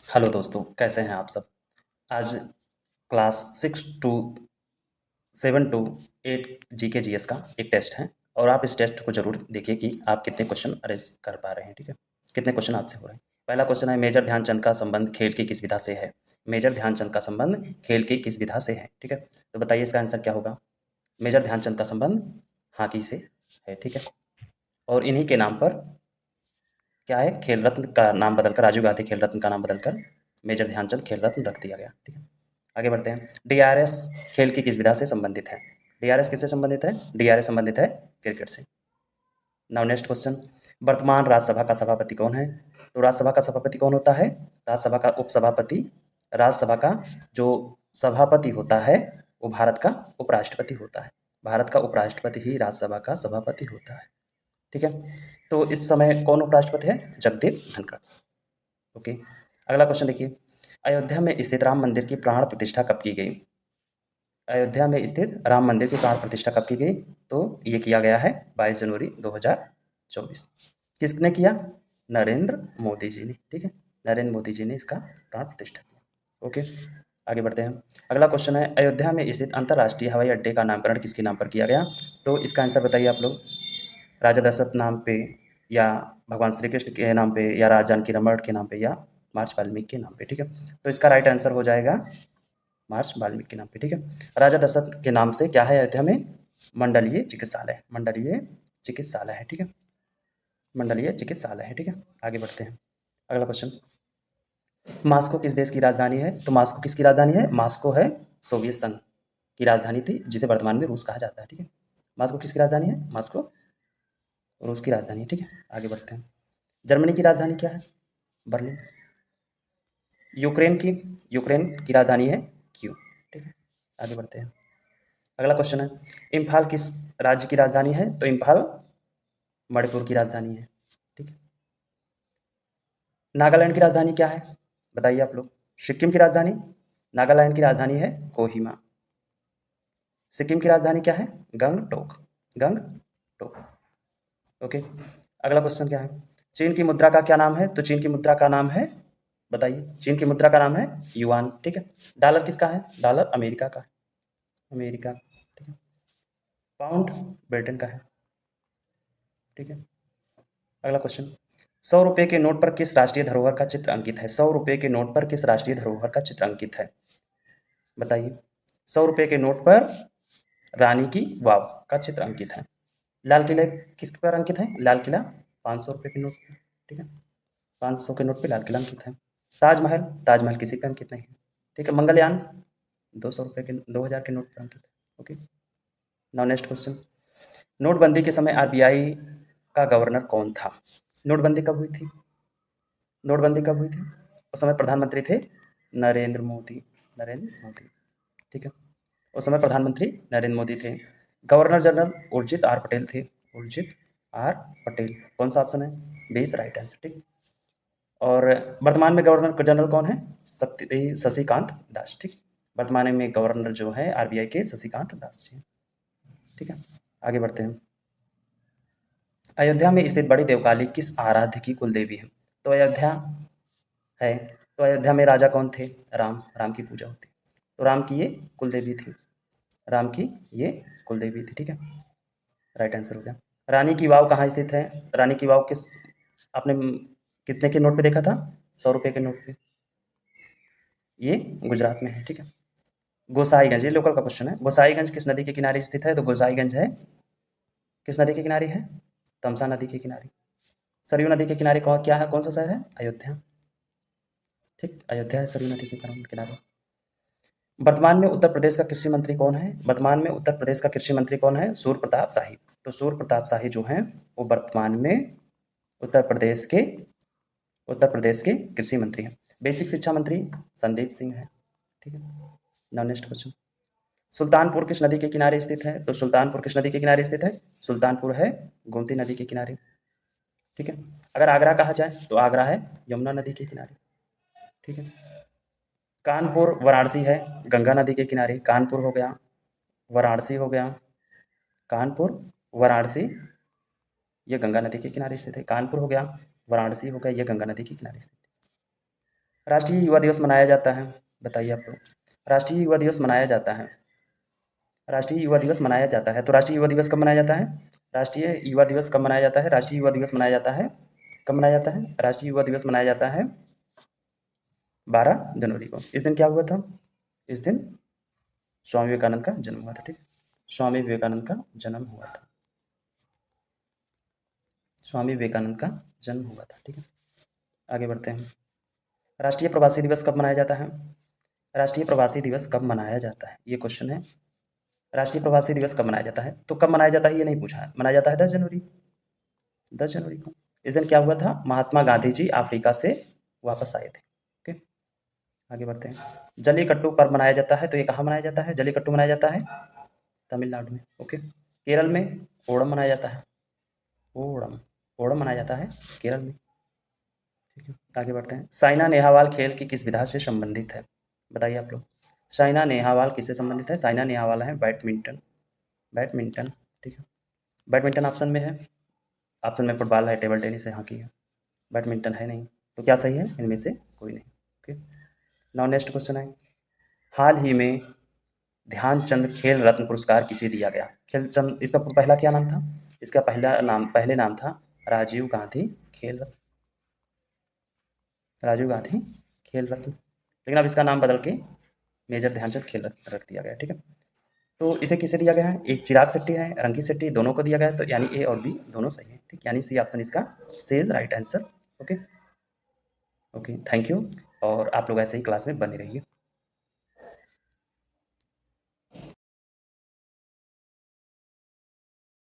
Hello दोस्तों, कैसे हैं आप सब। आज क्लास 7 टू 8 जीके जीएस का एक टेस्ट है और आप इस टेस्ट को ज़रूर देखिए कि आप कितने क्वेश्चन अरेंज कर पा रहे हैं। ठीक है, कितने क्वेश्चन आपसे हो रहे हैं। पहला क्वेश्चन है, मेजर ध्यानचंद का संबंध खेल की किस विधा से है। मेजर ध्यानचंद का संबंध खेल की किस विधा से है। ठीक है, तो बताइए इसका आंसर क्या होगा। मेजर ध्यानचंद का संबंध हॉकी से है। ठीक है, और इन्हीं के नाम पर क्या है, खेल रत्न का नाम बदलकर, राजीव गांधी खेल रत्न का नाम बदलकर मेजर ध्यानचंद खेल रत्न रख दिया गया। ठीक है, आगे बढ़ते हैं। डीआरएस खेल की किस विधा से संबंधित है। डीआरएस किससे संबंधित है। डीआरएस संबंधित है क्रिकेट से। नाउ नेक्स्ट क्वेश्चन, वर्तमान राज्यसभा का सभापति कौन है। तो राज्यसभा का सभापति कौन होता है। राज्यसभा का उपसभापति, राज्यसभा का जो सभापति होता है वो भारत का उपराष्ट्रपति होता है। भारत का उपराष्ट्रपति ही राज्यसभा का सभापति होता है। ठीक है, तो इस समय कौन उपराष्ट्रपति है, जगदीप धनखड़। ओके, अगला क्वेश्चन देखिए, अयोध्या में स्थित राम मंदिर की प्राण प्रतिष्ठा कब की गई। अयोध्या में स्थित राम मंदिर की प्राण प्रतिष्ठा कब की गई। तो ये किया गया है 22 जनवरी 2024। किसने किया, नरेंद्र मोदी जी ने। ठीक है, नरेंद्र मोदी जी ने इसका प्राण प्रतिष्ठा किया। ओके, आगे बढ़ते हैं। अगला क्वेश्चन है, अयोध्या में स्थित अंतर्राष्ट्रीय हवाई अड्डे का नामकरण किसके नाम पर किया गया। तो इसका आंसर बताइए आप लोग। राजा दशरथ नाम पे, या भगवान श्री कृष्ण के नाम पे, या राजा जानकी रमण के नाम पे, या महर्षि वाल्मीकि के नाम पे। ठीक है, तो इसका राइट आंसर हो जाएगा महर्षि वाल्मीकि के नाम पे। ठीक है, राजा दशरथ के नाम से क्या है अयोध्या में, मंडलीय चिकित्सालय, मंडलीय चिकित्सालय है। ठीक है, मंडलीय चिकित्सालय है। ठीक है, आगे बढ़ते हैं। अगला क्वेश्चन, मास्को किस देश की राजधानी है। तो मास्को किसकी राजधानी है, मास्को है सोवियत संघ की राजधानी थी, जिसे वर्तमान में रूस कहा जाता है। ठीक है, मास्को किसकी राजधानी है, मास्को रूस की राजधानी है। ठीक है, आगे बढ़ते हैं। जर्मनी की राजधानी क्या है, बर्लिन। यूक्रेन की राजधानी है क्यू। ठीक है, आगे बढ़ते हैं। अगला क्वेश्चन है, इम्फाल किस राज्य की राजधानी है। तो इम्फाल मणिपुर की राजधानी है। ठीक है, नागालैंड की राजधानी क्या है, बताइए आप लोग। सिक्किम की राजधानी, नागालैंड की राजधानी है कोहिमा। सिक्किम की राजधानी क्या है, गंगटोक, गंगटोक। ओके, अगला क्वेश्चन क्या है, चीन की मुद्रा का क्या नाम है। तो चीन की मुद्रा का नाम है, बताइए। चीन की मुद्रा का नाम है युआन। ठीक है, डॉलर किसका है, डॉलर अमेरिका का है, अमेरिका। ठीक है, पाउंड ब्रिटेन का है। ठीक है, अगला क्वेश्चन, 100 रुपये के नोट पर किस राष्ट्रीय धरोहर का चित्र अंकित है। 100 रुपये के नोट पर किस राष्ट्रीय धरोहर का चित्र अंकित है, बताइए। 100 रुपये के नोट पर रानी की वाव का चित्र अंकित है। लाल किले किस पर अंकित है, लाल किला 500 रुपये के नोट पर। ठीक है, 500 के नोट पे लाल किला अंकित है। ताजमहल, ताजमहल किसी पे अंकित नहीं है। ठीक है, मंगलयान 200 रुपये के, 2000 के नोट पर अंकित है। ओके, नाउ नेक्स्ट क्वेश्चन, नोटबंदी के समय आरबीआई का गवर्नर कौन था। नोटबंदी कब हुई थी, नोटबंदी कब हुई थी। उस समय प्रधानमंत्री थे नरेंद्र मोदी, नरेंद्र मोदी। ठीक है, उस समय प्रधानमंत्री नरेंद्र मोदी थे। Governor general Urjit R Patel थे, उर्जित आर पटेल। कौन सा ऑप्शन है, 20 राइट आंसर। ठीक, और वर्तमान में गवर्नर जनरल कौन है, शशिकांत दास। ठीक, वर्तमान में गवर्नर जो है आरबीआई के शशिकांत दास जी। ठीक है, आगे बढ़ते हैं। अयोध्या में स्थित बड़ी देवकाली किस आराध्य की कुल देवी है। तो अयोध्या है, तो अयोध्या में राजा कौन थे, राम, राम की पूजा होती। तो राम की ये कुल देवी थी, राम की ये कुल देवी थी। ठीक है, राइट आंसर हो गया। रानी की वाव कहाँ स्थित है, रानी की वाव किस, आपने कितने के नोट पे देखा था, 100 रुपये के नोट पे, ये गुजरात में है। ठीक है, गोसाईगंज, ये लोकल का क्वेश्चन है। गोसाईगंज किस नदी के किनारे स्थित है। तो गोसाईगंज है किस नदी के किनारे है, तमसा नदी के किनारे। सरयू नदी के किनारे कौन क्या है, कौन सा शहर है, अयोध्या। ठीक, अयोध्या है सरयू नदी के किनारे। वर्तमान में उत्तर प्रदेश का कृषि मंत्री कौन है। वर्तमान में उत्तर प्रदेश का कृषि मंत्री कौन है, सूर्य प्रताप शाही। तो सूर्य प्रताप शाही जो हैं वो वर्तमान में उत्तर प्रदेश के उत्तर प्रदेश के कृषि मंत्री हैं। बेसिक शिक्षा मंत्री संदीप सिंह है। ठीक है, नाउ नेक्स्ट क्वेश्चन, सुल्तानपुर किस नदी के किनारे स्थित है। तो सुल्तानपुर किस नदी के किनारे स्थित है, सुल्तानपुर है गोमती नदी के किनारे। ठीक है, अगर आगरा कहा जाए तो आगरा है यमुना नदी के किनारे। ठीक है, कानपुर वाराणसी है गंगा नदी के किनारे। कानपुर हो गया, वाराणसी हो गया, कानपुर वाराणसी ये गंगा नदी के किनारे स्थित है। कानपुर हो गया, वाराणसी हो गया, ये गंगा नदी के किनारे स्थित है। राष्ट्रीय युवा दिवस मनाया जाता है, बताइए आप लोग। राष्ट्रीय युवा दिवस मनाया जाता है, राष्ट्रीय युवा दिवस मनाया जाता है, तो राष्ट्रीय युवा दिवस कब मनाया जाता है? राष्ट्रीय युवा दिवस कब मनाया जाता है? राष्ट्रीय युवा दिवस मनाया जाता है, कब मनाया जाता है? राष्ट्रीय युवा दिवस मनाया जाता है 12 जनवरी को। इस दिन क्या हुआ था? इस दिन स्वामी विवेकानंद का जन्म हुआ था, ठीक है। स्वामी विवेकानंद का जन्म हुआ था, स्वामी विवेकानंद का जन्म हुआ था, ठीक है। आगे बढ़ते हैं। राष्ट्रीय प्रवासी दिवस कब मनाया जाता है? राष्ट्रीय प्रवासी दिवस कब मनाया जाता है, ये क्वेश्चन है। राष्ट्रीय प्रवासी दिवस कब मनाया जाता है? तो कब मनाया जाता है ये नहीं पूछा है, मनाया जाता है 10 जनवरी, 10 जनवरी को। इस दिन क्या हुआ था? महात्मा गांधी जी अफ्रीका से वापस आए थे, ओके। आगे बढ़ते हैं। जल्लीकट्टू पर्व मनाया जाता है, तो ये कहाँ मनाया जाता है? जल्लीकट्टू मनाया जाता है तमिलनाडु में, ओके। केरल में ओणम मनाया जाता है, ओणम, ओणम मनाया जाता है केरल में, ठीक है। आगे बढ़ते हैं। साइना नेहवाल खेल की किस विधा से संबंधित है, बताइए आप लोग। साइना नेहवाल किससे संबंधित है? साइना नेहवाल है बैडमिंटन, बैडमिंटन, ठीक है। बैडमिंटन ऑप्शन में है, ऑप्शन में फुटबॉल है, टेबल टेनिस है, हॉकी है, बैडमिंटन है नहीं, तो क्या सही है इनमें से? कोई नहीं, ओके। नाउ नेक्स्ट क्वेश्चन है, हाल ही में ध्यानचंद खेल रत्न पुरस्कार किसे दिया गया? खेलचंद, इसका पहला क्या नाम था? इसका पहले नाम था राजीव गांधी खेल रत्न, राजीव गांधी खेल रत्न, लेकिन अब इसका नाम बदल के मेजर ध्यानचंद खेल रत्न रख दिया गया, ठीक है। तो इसे किसे दिया गया है? एक चिराग शेट्टी है, रंगी शेट्टी, दोनों को दिया गया है, तो यानी ए और बी दोनों सही है, ठीक, यानी सी ऑप्शन इसका C is right answer, okay. Okay, thank you, और आप लोग ऐसे ही क्लास में बने रहिए।